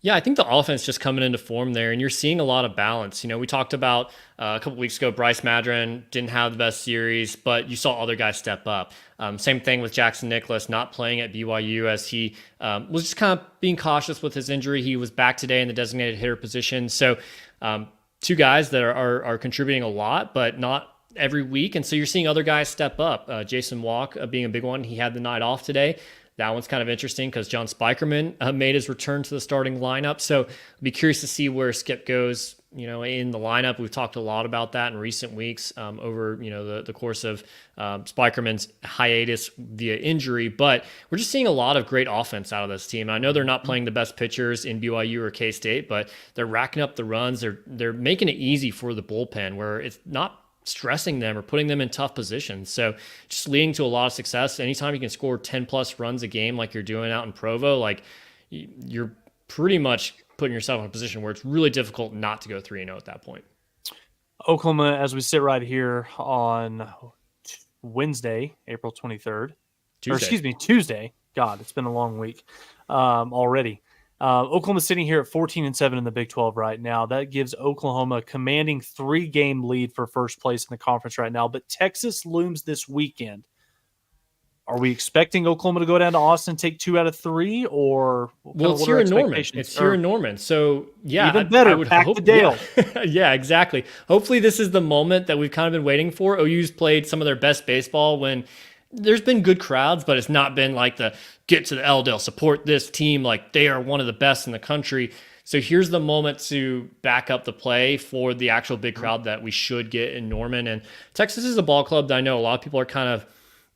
Yeah, I think the offense just coming into form there, and you're seeing a lot of balance. We talked about a couple weeks ago, Bryce Madron didn't have the best series, but you saw other guys step up. Same thing with Jackson Nicholas not playing at BYU, as he was just kind of being cautious with his injury. He was back today in the designated hitter position. So 2 guys that are contributing a lot, but not every week. And so you're seeing other guys step up. Jason Walk being a big one. He had the night off today. That one's kind of interesting because John Spikerman made his return to the starting lineup. So I'd be curious to see where Skip goes, in the lineup. We've talked a lot about that in recent weeks over, the course of Spikerman's hiatus via injury. But we're just seeing a lot of great offense out of this team. I know they're not playing the best pitchers in BYU or K-State, but they're racking up the runs. They're making it easy for the bullpen, where it's not stressing them or putting them in tough positions. So just leading to a lot of success. Anytime you can score 10 plus runs a game like you're doing out in Provo, like you're pretty much putting yourself in a position where it's really difficult not to go 3-0 at that point. Oklahoma, as we sit right here on Wednesday, April 23rd, Tuesday. God, it's been a long week already. Oklahoma sitting here at 14-7 in the Big 12 right now. That gives Oklahoma a commanding 3-game lead for first place in the conference right now. But Texas looms this weekend. Are we expecting Oklahoma to go down to Austin and take 2 out of 3, or it's here in Norman? It's here in Norman, so yeah, even better. I would pack hope, the Dale. Yeah, exactly. Hopefully, this is the moment that we've kind of been waiting for. OU's played some of their best baseball when there's been good crowds, but it's not been like the get to the L-Dale, support this team like they are one of the best in the country. So here's the moment to back up the play for the actual big crowd that we should get in Norman. And Texas is a ball club that I know a lot of people are kind of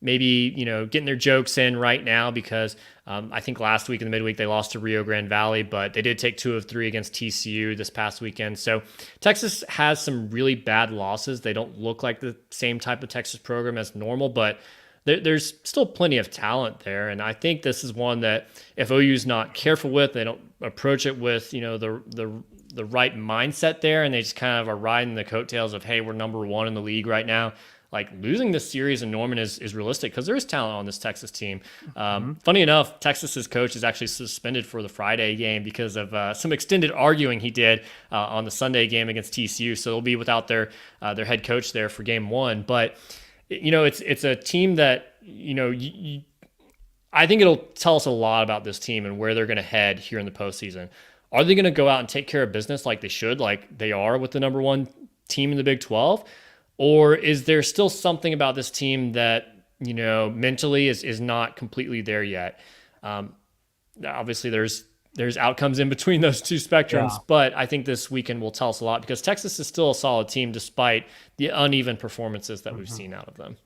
maybe, getting their jokes in right now because I think last week in the midweek they lost to Rio Grande Valley, but they did take 2 of 3 against TCU this past weekend. So Texas has some really bad losses. They don't look like the same type of Texas program as normal, but there's still plenty of talent there. And I think this is one that if OU's not careful with, they don't approach it with, the right mindset there, and they just kind of are riding the coattails of, hey, we're number 1 in the league right now. Like losing this series in Norman is realistic because there is talent on this Texas team. Funny enough, Texas's coach is actually suspended for the Friday game because of some extended arguing he did on the Sunday game against TCU. So they'll be without their head coach there for game 1. But it's a team that I think it'll tell us a lot about this team and where they're going to head here in the postseason. Are they going to go out and take care of business like they should, like they are with the number 1 team in the Big 12? Or is there still something about this team that, mentally is not completely there yet? Obviously, there's outcomes in between those 2 spectrums, but I think this weekend will tell us a lot because Texas is still a solid team despite the uneven performances that we've seen out of them.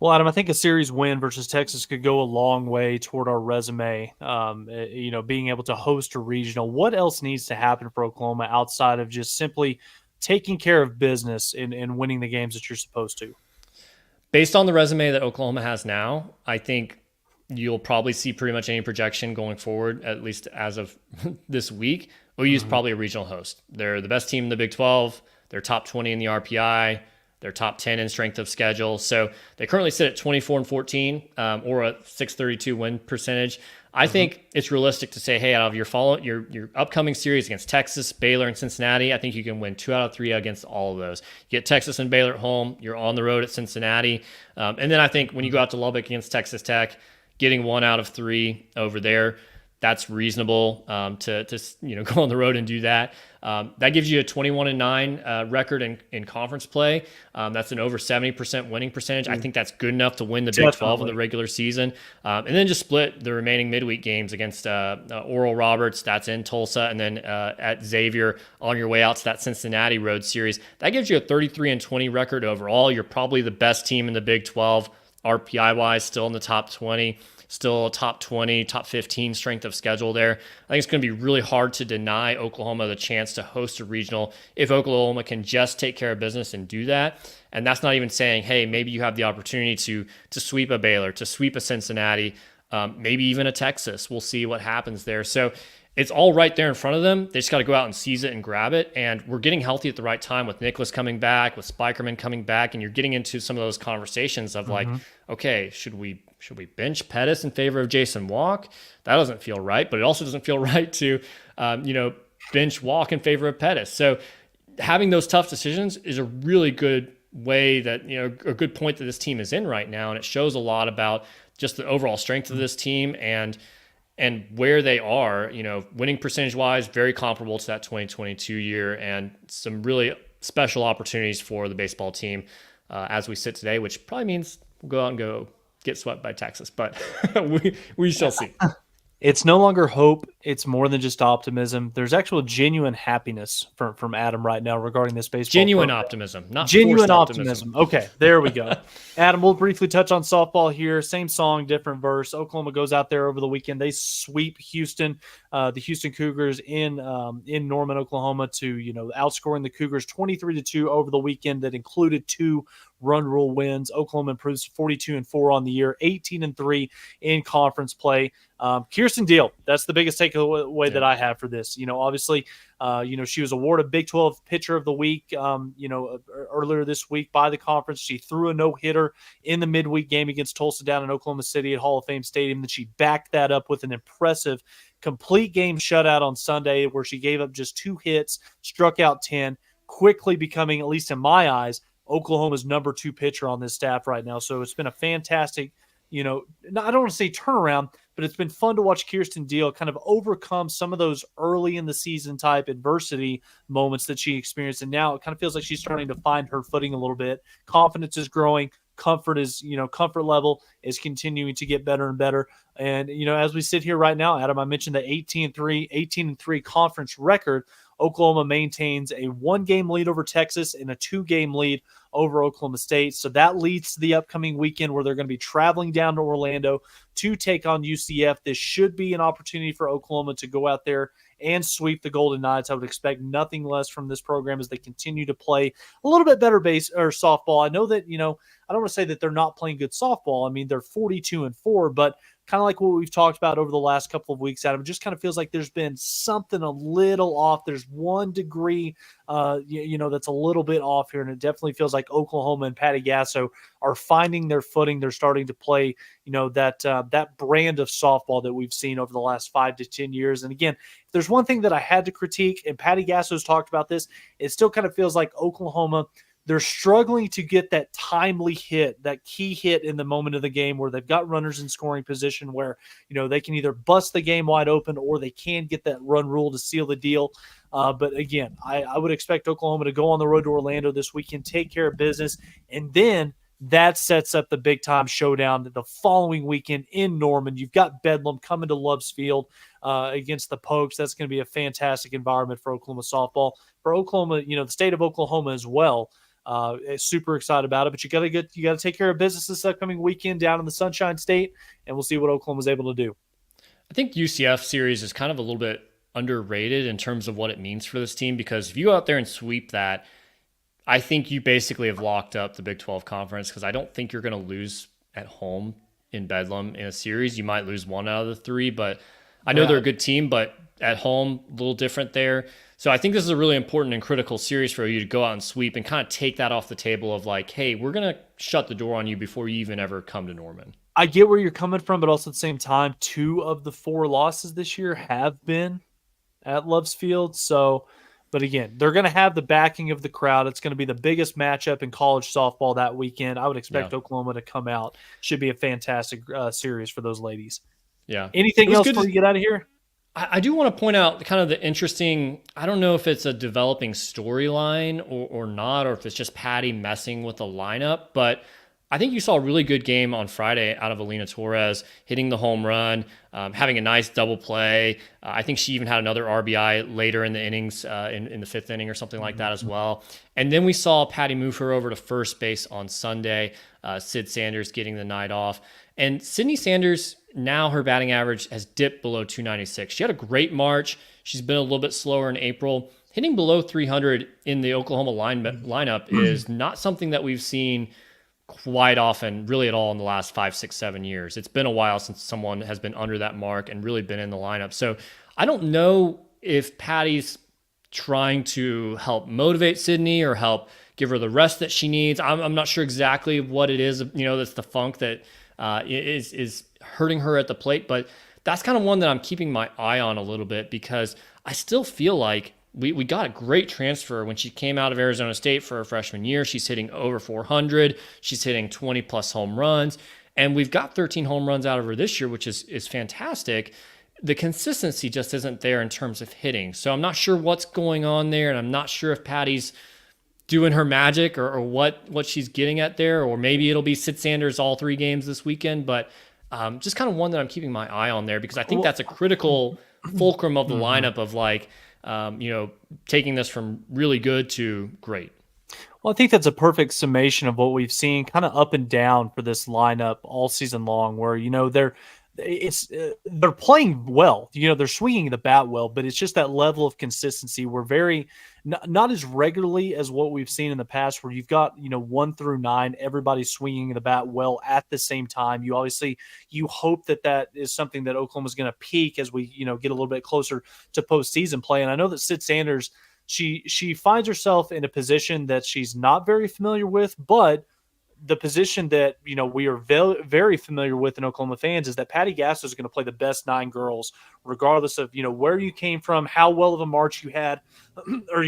Well, Adam, I think a series win versus Texas could go a long way toward our resume, being able to host a regional. What else needs to happen for Oklahoma outside of just simply taking care of business and winning the games that you're supposed to? Based on the resume that Oklahoma has now, I think you'll probably see pretty much any projection going forward, at least as of this week. OU is probably a regional host. They're the best team in the Big 12. They're top 20 in the RPI. They're top 10 in strength of schedule. So they currently sit at 24-14 or a 632 win percentage. I think it's realistic to say, hey, out of your upcoming series against Texas, Baylor, and Cincinnati, I think you can win 2 out of 3 against all of those. You get Texas and Baylor at home, you're on the road at Cincinnati. And then I think when you go out to Lubbock against Texas Tech, getting 1 out of 3 over there, that's reasonable to go on the road and do that. That gives you a 21-9 record in conference play. That's an over 70% winning percentage. I think that's good enough to win the Big 12 in the regular season. And then just split the remaining midweek games against Oral Roberts. That's in Tulsa. And then at Xavier on your way out to that Cincinnati road series. That gives you a 33-20 record overall. You're probably the best team in the Big 12 RPI-wise, still in the top 20. Still top 20, top 15 strength of schedule there. I think it's going to be really hard to deny Oklahoma the chance to host a regional if Oklahoma can just take care of business and do that. And that's not even saying, hey, maybe you have the opportunity to sweep a Baylor, to sweep a Cincinnati, maybe even a Texas. We'll see what happens there. So it's all right there in front of them. They just got to go out and seize it and grab it. And we're getting healthy at the right time with Nicholas coming back, with Spikerman coming back, and you're getting into some of those conversations of like, okay, should we bench Pettis in favor of Jason Walk? That doesn't feel right, but it also doesn't feel right to, bench Walk in favor of Pettis. So having those tough decisions is a really good way that, a good point that this team is in right now. And it shows a lot about just the overall strength of this team and where they are, winning percentage wise, very comparable to that 2022 year, and some really special opportunities for the baseball team as we sit today, which probably means we'll go out and go get swept by Texas, but we shall see. It's no longer hope. It's more than just optimism. There's actual genuine happiness from Adam right now regarding this baseball. Genuine program. optimism, not genuine optimism. Okay, there we go. Adam, we'll briefly touch on softball here. Same song, different verse. Oklahoma goes out there over the weekend. They sweep Houston, the Houston Cougars in Norman, Oklahoma, to outscoring the Cougars 23-2 over the weekend. That included 2 run rule wins. Oklahoma improves 42-4 on the year, 18-3 in conference play. Kirsten Deal, that's the biggest takeaway that I have for this. Obviously, she was awarded Big 12 Pitcher of the Week, earlier this week by the conference. She threw a no-hitter in the midweek game against Tulsa down in Oklahoma City at Hall of Fame Stadium. Then she backed that up with an impressive complete game shutout on Sunday where she gave up just 2 hits, struck out 10, quickly becoming, at least in my eyes, Oklahoma's number 2 pitcher on this staff right now. So it's been a fantastic, I don't want to say turnaround, but it's been fun to watch Kirsten Deal kind of overcome some of those early in the season type adversity moments that she experienced. And now it kind of feels like she's starting to find her footing a little bit. Confidence is growing. Comfort level is continuing to get better and better. And, as we sit here right now, Adam, I mentioned the 18-3 conference record. Oklahoma maintains a 1-game lead over Texas and a 2-game lead over Oklahoma State. So that leads to the upcoming weekend where they're going to be traveling down to Orlando to take on UCF. This should be an opportunity for Oklahoma to go out there and sweep the Golden Knights. I would expect nothing less from this program as they continue to play a little bit better base or softball. I know that, I don't want to say that they're not playing good softball. I mean, they're 42-4, but kind of like what we've talked about over the last couple of weeks, Adam, it just kind of feels like there's been something a little off. There's 1 degree, that's a little bit off here. And it definitely feels like Oklahoma and Patty Gasso are finding their footing. They're starting to play, that brand of softball that we've seen over the last 5 to 10 years. And again, if there's one thing that I had to critique, and Patty Gasso's talked about this, it still kind of feels like Oklahoma, they're struggling to get that timely hit, that key hit in the moment of the game where they've got runners in scoring position where, they can either bust the game wide open or they can get that run rule to seal the deal. But again, I would expect Oklahoma to go on the road to Orlando this weekend, take care of business, and then that sets up the big-time showdown the following weekend in Norman. You've got Bedlam coming to Love's Field against the Pokes. That's going to be a fantastic environment for Oklahoma softball. For Oklahoma, the state of Oklahoma as well. Super excited about it, but you got to take care of business this upcoming weekend down in the Sunshine State, and we'll see what Oklahoma's able to do. I think UCF series is kind of a little bit underrated in terms of what it means for this team, because if you go out there and sweep that, I think you basically have locked up the Big 12 conference, because I don't think you're going to lose at home in Bedlam in a series. You might lose 1 out of the 3, but I know they're a good team, but at home, a little different there. So I think this is a really important and critical series for you to go out and sweep and kind of take that off the table of like, hey, we're going to shut the door on you before you even ever come to Norman. I get where you're coming from, but also at the same time, 2 of the 4 losses this year have been at Love's Field. So, but again, they're going to have the backing of the crowd. It's going to be the biggest matchup in college softball that weekend. I would expect Oklahoma to come out. Should be a fantastic series for those ladies. Yeah. Anything else before you get out of here? I do want to point out kind of the interesting, I don't know if it's a developing storyline or not, or if it's just Patty messing with the lineup, but I think you saw a really good game on Friday out of Alina Torres, hitting the home run, having a nice double play. I think she even had another RBI later in the innings, in the 5th inning or something like that as well. And then we saw Patty move her over to first base on Sunday, Sid Sanders getting the night off. And Sydney Sanders, now her batting average has dipped below 296. She had a great March. She's been a little bit slower in April. Hitting below 300 in the Oklahoma lineup is not something that we've seen quite often, really at all, in the last 5, 6, 7 years. It's been a while since someone has been under that mark and really been in the lineup. So I don't know if Patty's trying to help motivate Sydney or help give her the rest that she needs. I'm not sure exactly what it is, that's the funk that is hurting her at the plate, but that's kind of one that I'm keeping my eye on a little bit, because I still feel like we got a great transfer when she came out of Arizona State for her freshman year. She's hitting over 400. She's hitting 20 plus home runs, and we've got 13 home runs out of her this year, which is fantastic. The consistency just isn't there in terms of hitting. So I'm not sure what's going on there, and I'm not sure if Patty's doing her magic or what she's getting at there, or maybe it'll be Sid Sanders all 3 games this weekend, but just kind of one that I'm keeping my eye on there, because I think that's a critical fulcrum of the lineup of like, taking this from really good to great. Well, I think that's a perfect summation of what we've seen kind of up and down for this lineup all season long, where, they're playing well, they're swinging the bat well, but it's just that level of consistency. We're very not as regularly as what we've seen in the past, where you've got 1 through 9, everybody's swinging the bat well at the same time. You hope that is something that Oklahoma's going to peak as we get a little bit closer to postseason play. And I know that Sid Sanders, she finds herself in a position that she's not very familiar with, but the position that we are very, very familiar with in Oklahoma fans is that Patty Gasso is going to play the best 9 girls, regardless of where you came from, how well of a March you had, or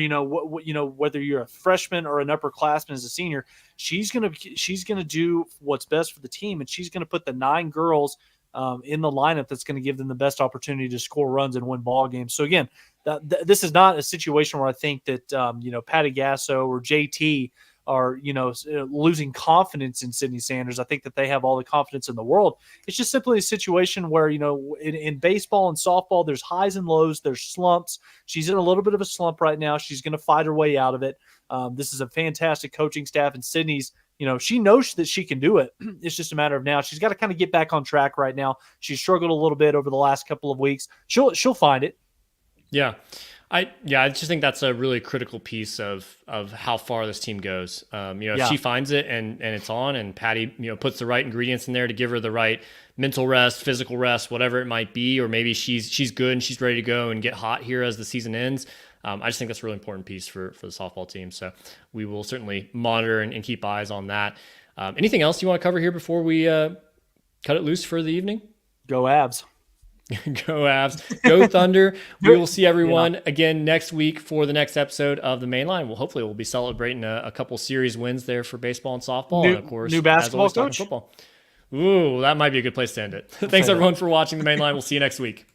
whether you're a freshman or an upperclassman as a senior. She's gonna do what's best for the team, and she's going to put the 9 girls in the lineup that's going to give them the best opportunity to score runs and win ball games. So again, this is not a situation where I think that Patty Gasso or JT are losing confidence in Sydney Sanders. I think that they have all the confidence in the world. It's just simply a situation where in baseball and softball, there's highs and lows, there's slumps. She's in a little bit of a slump right now. She's going to fight her way out of it. This is a fantastic coaching staff, and Sydney's she knows that she can do it. It's just a matter of now. She's got to kind of get back on track right now. She's struggled a little bit over the last couple of weeks. She'll find it. Yeah. I just think that's a really critical piece of how far this team goes. If she finds it and it's on, and Patty, puts the right ingredients in there to give her the right mental rest, physical rest, whatever it might be, or maybe she's good and she's ready to go and get hot here as the season ends. I just think that's a really important piece for the softball team. So we will certainly monitor and keep eyes on that. Anything else you want to cover here before we cut it loose for the evening? Go Avs. Go Avs. Go Thunder. We will see everyone again next week for the next episode of the Mainline. Hopefully we'll be celebrating a couple series wins there for baseball and softball. And of course, new basketball coach. Football. Ooh, that might be a good place to end it. Thanks everyone for watching the Mainline. We'll see you next week.